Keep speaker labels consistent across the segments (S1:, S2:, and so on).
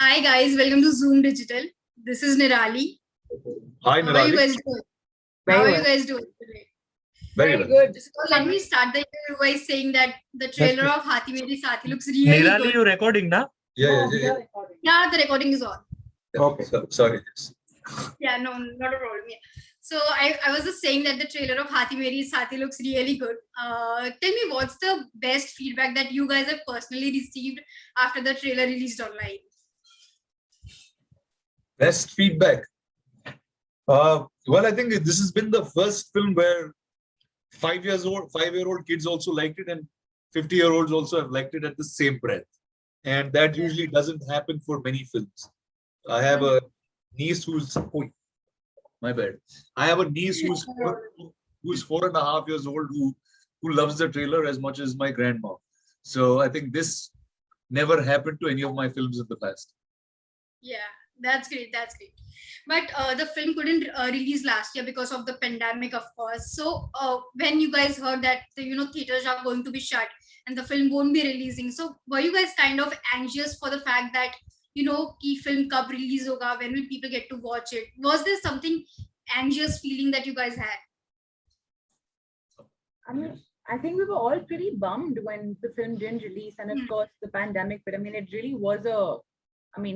S1: Hi guys, welcome to Zoom Digital. This is Nirali.
S2: Hi,
S1: How are you
S2: Nirali.
S1: guys doing?
S3: Very
S1: How are
S3: well.
S1: you guys doing today?
S2: Very well.
S3: good.
S1: So let me start the interview by saying that the trailer of Hathi Meri Saathi looks really
S4: Nirali,
S1: good.
S4: you recording now?
S2: Yeah.
S1: Yeah, the recording is on.
S2: Okay. Sorry.
S1: Yeah, no, not a problem. Yeah. So I was just saying that the trailer of Hathi Meri Saathi looks really good. Tell me, what's the best feedback that you guys have personally received after the trailer released online?
S2: Best feedback. Well, I think this has been the first film where 5-year-old kids also liked it, and 50-year-olds also have liked it at the same breath. And that usually doesn't happen for many films. I have a niece who's my bad. I have a niece who's 4.5 years old who loves the trailer as much as my grandma. So I think this never happened to any of my films in the past.
S1: Yeah, that's great. That's great. But the film couldn't release last year because of the pandemic, of course. So when you guys heard that theaters are going to be shut and the film won't be releasing, so were you guys kind of anxious for the fact that ki film kab release hoga? When will people get to watch it? Was there something anxious feeling that you guys had?
S3: I mean, I think we were all pretty bummed when the film didn't release, and of course the pandemic. But I mean, it really was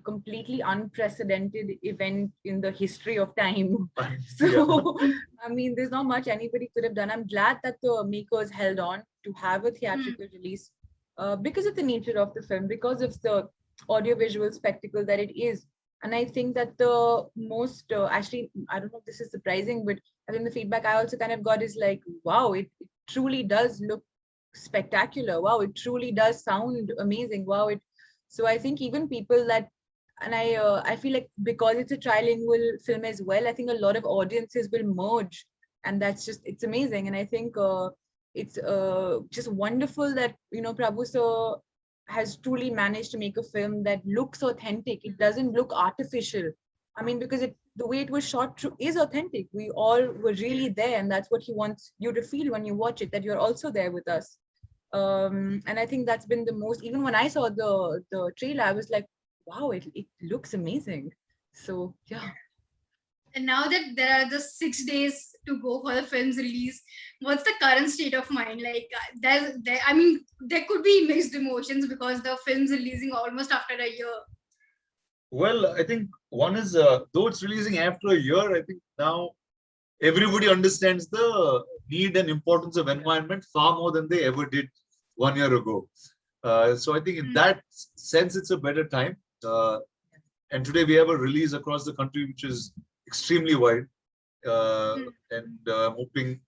S3: completely unprecedented event in the history of time. So, I mean, there's not much anybody could have done. I'm glad that the makers held on to have a theatrical release because of the nature of the film, because of the audiovisual spectacle that it is. And I think that the most, actually, I don't know if this is surprising, but I think the feedback I also kind of got is like, wow, it truly does look spectacular. Wow, it truly does sound amazing. Wow, so I think even people that, and I feel like because it's a trilingual film as well, I think a lot of audiences will merge, and it's amazing. And I think it's just wonderful that Prabhu sir has truly managed to make a film that looks authentic. It doesn't look artificial. I mean, because the way it was shot is authentic. We all were really there, and that's what he wants you to feel when you watch it, that you're also there with us. And I think that's been the most, even when I saw the trailer, I was like, wow, it looks amazing. So yeah.
S1: And now that there are just 6 days to go for the film's release, what's the current state of mind? Like, there could be mixed emotions because the film's releasing almost after a year.
S2: Well, I think one is, though it's releasing after a year, I think now everybody understands the need and importance of environment far more than they ever did 1 year ago. So I think in that sense, it's a better time. And today we have a release across the country, which is extremely wide. And hoping,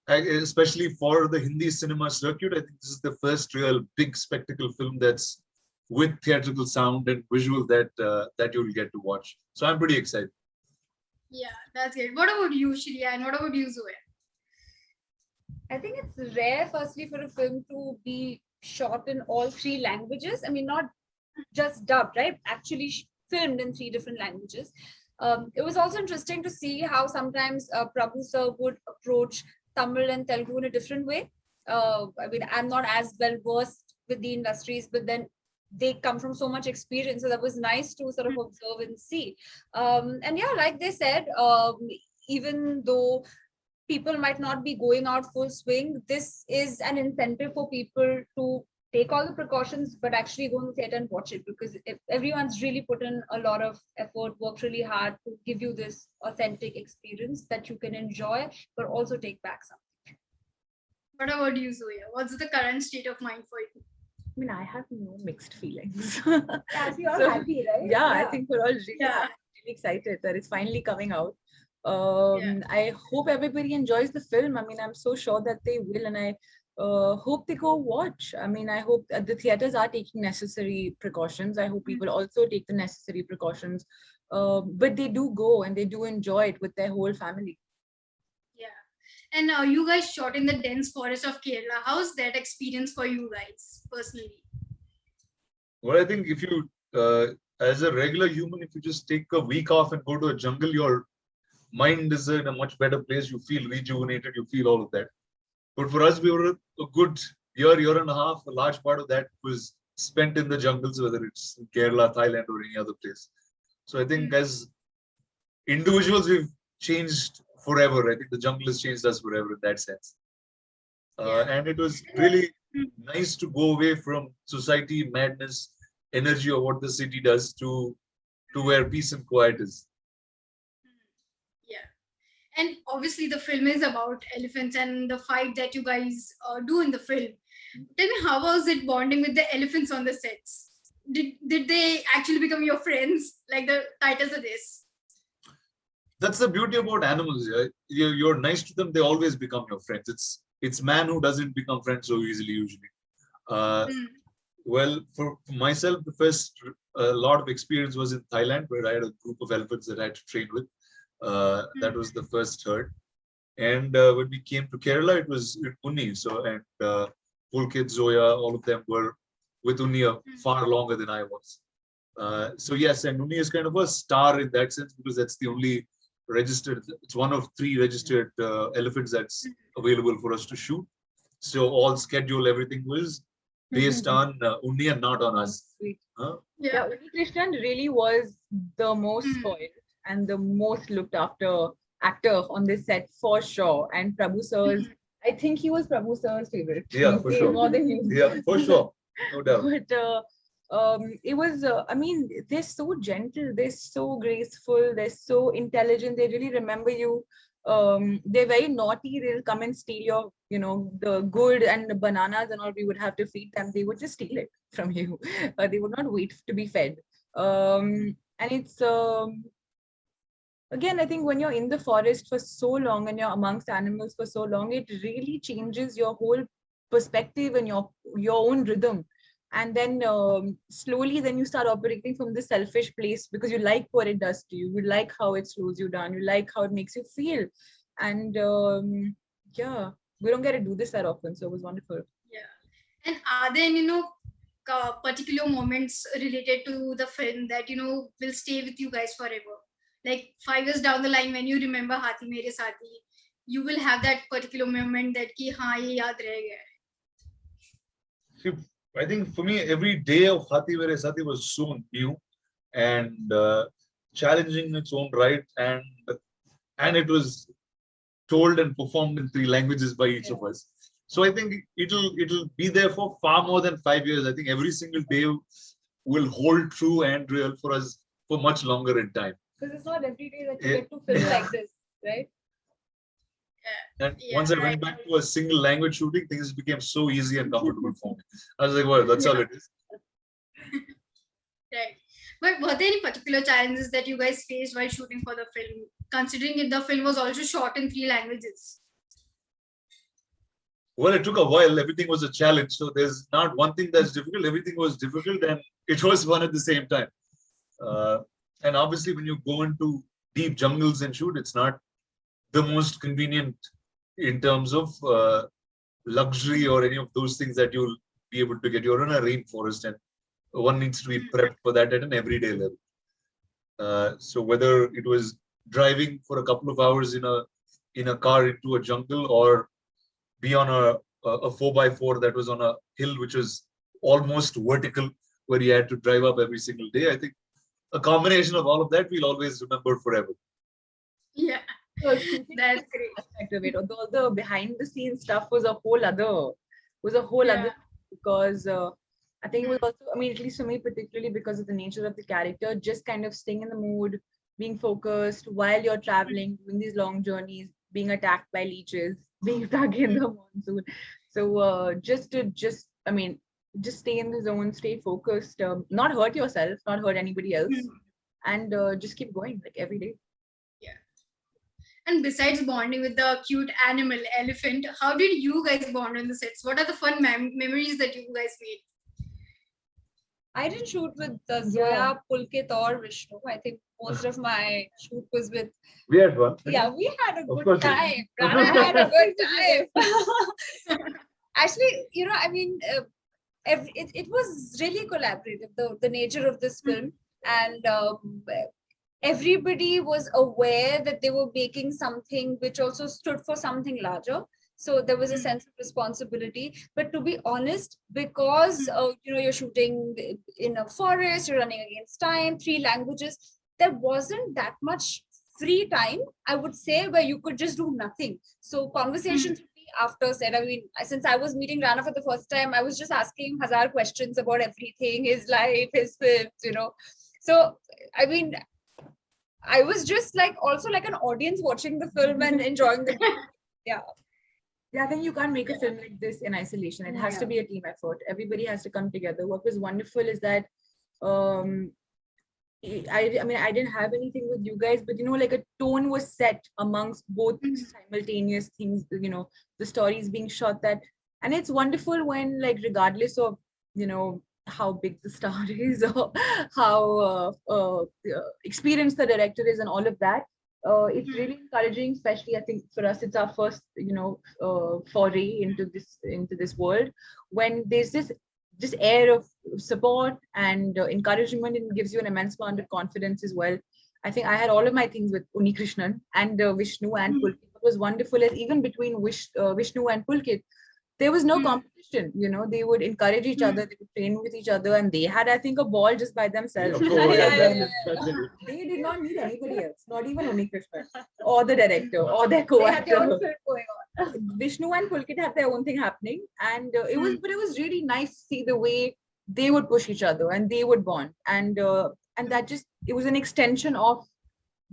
S2: especially for the Hindi cinema circuit, I think this is the first real big spectacle film that's with theatrical sound and visual that you'll get to watch. So I'm pretty excited.
S1: Yeah, that's great. What about you, Shriya, and what about you, Zoya?
S5: I think it's rare, firstly, for a film to be shot in all 3 languages. I mean, not just dubbed, right? Actually filmed in 3 different languages. It was also interesting to see how sometimes Prabhu sir would approach Tamil and Telugu in a different way. I mean, I'm not as well versed with the industries, but then they come from so much experience. So that was nice to sort of observe and see. And yeah, like they said, even though people might not be going out full swing, this is an incentive for people to take all the precautions, but actually go in the theater and watch it, because if everyone's really put in a lot of effort, worked really hard to give you this authentic experience that you can enjoy, but also take back something.
S1: What about you, Zoya? What's the current state of mind for you?
S3: I mean, I have no mixed feelings.
S5: Yeah, so you're happy, right?
S3: Yeah, I think we're all really, really excited that it's finally coming out. I hope everybody enjoys the film. I mean, I'm so sure that they will, and I hope they go watch. I mean, I hope that the theaters are taking necessary precautions. I hope people also take the necessary precautions, but they do go and they do enjoy it with their whole family.
S1: Yeah. And you guys shot in the dense forest of Kerala. How's that experience for you guys personally?
S2: Well, I think if you, as a regular human, if you just take a week off and go to a jungle, your mind is in a much better place. You feel rejuvenated. You feel all of that. But for us, we were a good year and a half. A large part of that was spent in the jungles, whether it's in Kerala, Thailand, or any other place. So I think as individuals, we've changed forever. I think the jungle has changed us forever in that sense. And it was really nice to go away from society madness, energy, or what the city does to where peace and quiet is.
S1: Yeah. And obviously, the film is about elephants and the fight that you guys do in the film. Tell me, how was it bonding with the elephants on the sets? Did they actually become your friends, like the title suggests?
S2: That's the beauty about animals. Yeah? You're nice to them, they always become your friends. It's man who doesn't become friends so easily usually. Well, for myself, the first lot of experience was in Thailand, where I had a group of elephants that I had to train with. That was the first herd. And when we came to Kerala, it was in Unni. So, and Pulkit, Zoya, all of them were with Unni far longer than I was. So yes, and Unni is kind of a star in that sense, because that's the only registered, it's one of 3 registered elephants that's available for us to shoot. So all schedule, everything was based on Unni and not on us.
S3: Sweet.
S2: Huh?
S3: Yeah, Unni Krishnan really was the most spoiled and the most looked after actor on this set for sure. And Prabhu Sir's, I think he was Prabhu Sir's favorite.
S2: Yeah, for sure.
S3: More than you.
S2: Yeah, for sure. No doubt.
S3: But it was, I mean, they're so gentle, they're so graceful, they're so intelligent, they really remember you. They're very naughty, they'll come and steal your, you know, the good and the bananas and all we would have to feed them. They would just steal it from you. They would not wait to be fed. And it's, again, I think when you're in the forest for so long and you're amongst animals for so long, it really changes your whole perspective and your own rhythm. And then slowly then you start operating from this selfish place because you like what it does to you. You like how it slows you down. You like how it makes you feel. And yeah, we don't get to do this that often. So it was wonderful.
S1: Yeah. And are there, particular moments related to the film that, will stay with you guys forever? Like 5 years down the line, when you remember Hathi Mere Saathi, you will have that particular moment that ki haan ye yaad reh gaya.
S2: See, I think for me, every day of Hathi Mere Saathi was so new and challenging in its own right, and it was told and performed in 3 languages by each of us. So I think it'll be there for far more than 5 years. I think every single day will hold true and real for us for much longer in time.
S5: Because it's not every day that you get to film like this, right?
S2: And once I went back to a single language shooting, things became so easy and comfortable for me. I was like, well, that's all it is.
S1: Right. But were there any particular challenges that you guys faced while shooting for the film, considering the film was also shot in 3 languages?
S2: Well, it took a while. Everything was a challenge. So there's not one thing that's difficult. Everything was difficult and it was fun at the same time. And obviously, when you go into deep jungles and shoot, it's not the most convenient in terms of luxury or any of those things that you'll be able to get. You're in a rainforest and one needs to be prepped for that at an everyday level. So whether it was driving for a couple of hours in a car into a jungle or be on a 4x4 that was on a hill which was almost vertical where you had to drive up every single day, I think a combination of all of that we'll always remember forever.
S1: Yeah.
S3: So
S1: That's great.
S3: aspect of it. Although the behind the scenes stuff was a whole other because I think it was also, I mean, at least for me particularly because of the nature of the character, just kind of staying in the mood, being focused while you're traveling, doing these long journeys, being attacked by leeches, being stuck in the monsoon. So just stay in the zone, stay focused, not hurt yourself, not hurt anybody else, and just keep going like every day.
S1: And besides bonding with the cute animal elephant, how did you guys bond on the sets? What are the fun memories that you guys made?
S5: I didn't shoot with Zoya, Pulkit or Vishnu. I think most of my shoot was with.
S2: We had fun.
S5: Yeah, we had a
S2: Of
S5: good
S2: course.
S5: time. Rana had a good time. Actually, I mean, it was really collaborative, the nature of this film. And everybody was aware that they were making something which also stood for something larger. So there was a sense of responsibility. But to be honest, because you're shooting in a forest, you're running against time, 3 languages, there wasn't that much free time, I would say, where you could just do nothing. So conversations would be after set. I mean, since I was meeting Rana for the first time, I was just asking Hazar questions about everything, his life, his films. So, I mean, I was just like also like an audience watching the film and enjoying the yeah.
S3: Yeah, I think you can't make a film like this in isolation. It has to be a team effort. Everybody has to come together. What was wonderful is that I mean, I didn't have anything with you guys, but like a tone was set amongst both simultaneous things, the stories being shot and it's wonderful when, like, regardless of, how big the star is or how experienced the director is and all of that, it's really encouraging, especially I think for us, it's our first, foray into this world, when there's this air of support and encouragement, and gives you an immense amount of confidence as well. I think I had all of my things with Unikrishnan and Vishnu and Pulkit. It was wonderful, as even between Vishnu and Pulkit, there was no competition. They would encourage each other, they would train with each other, and they had, I think, a ball just by themselves. They did not need anybody else, not even Unikrishnan or the director or their co-actor. Vishnu and Pulkit had their own thing happening, and it was really nice to see the way they would push each other and they would bond, and that just, it was an extension of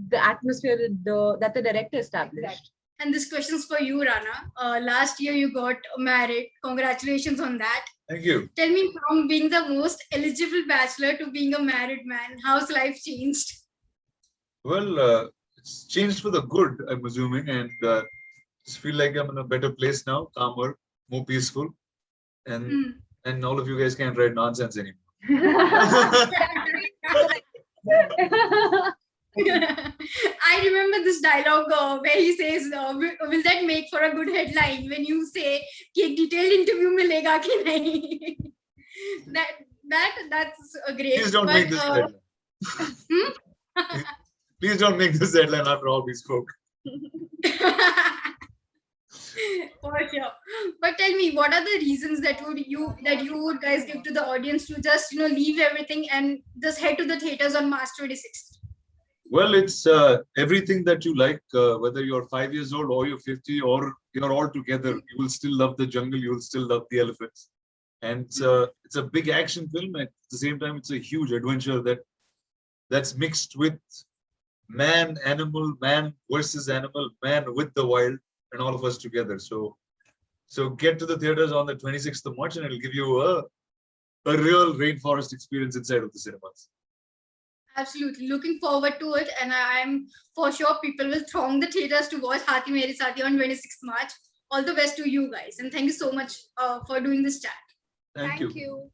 S3: the atmosphere that the director established.
S5: Exactly.
S1: And this question's for you, Rana. Last year you got married. Congratulations on that.
S2: Thank you.
S1: Tell me, from being the most eligible bachelor to being a married man, how's life changed?
S2: Well, it's changed for the good, I'm assuming, and just feel like I'm in a better place now, calmer, more peaceful, and all of you guys can't write nonsense anymore.
S1: I remember this dialogue where he says, will that make for a good headline when you say कि एक detailed interview मिलेगा कि नहीं? That's a great.
S2: Please don't make this headline. Please don't make this headline after all we spoke.
S1: For sure. But tell me, what are the reasons that you would guys give to the audience to just leave everything and just head to the theaters on March 26th?
S2: Well, it's everything that you like, whether you're 5 years old or you're 50 or you're all together, you will still love the jungle, you will still love the elephants. And it's a big action film. At the same time, it's a huge adventure that's mixed with man, animal, man versus animal, man with the wild, and all of us together. So get to the theaters on the 26th of March and it'll give you a real rainforest experience inside of the cinemas.
S1: Absolutely. Looking forward to it. And I'm for sure people will throng the theaters to watch Haathi Meri Saathi on 26th March. All the best to you guys. And thank you so much for doing this chat.
S2: Thank you.
S5: You.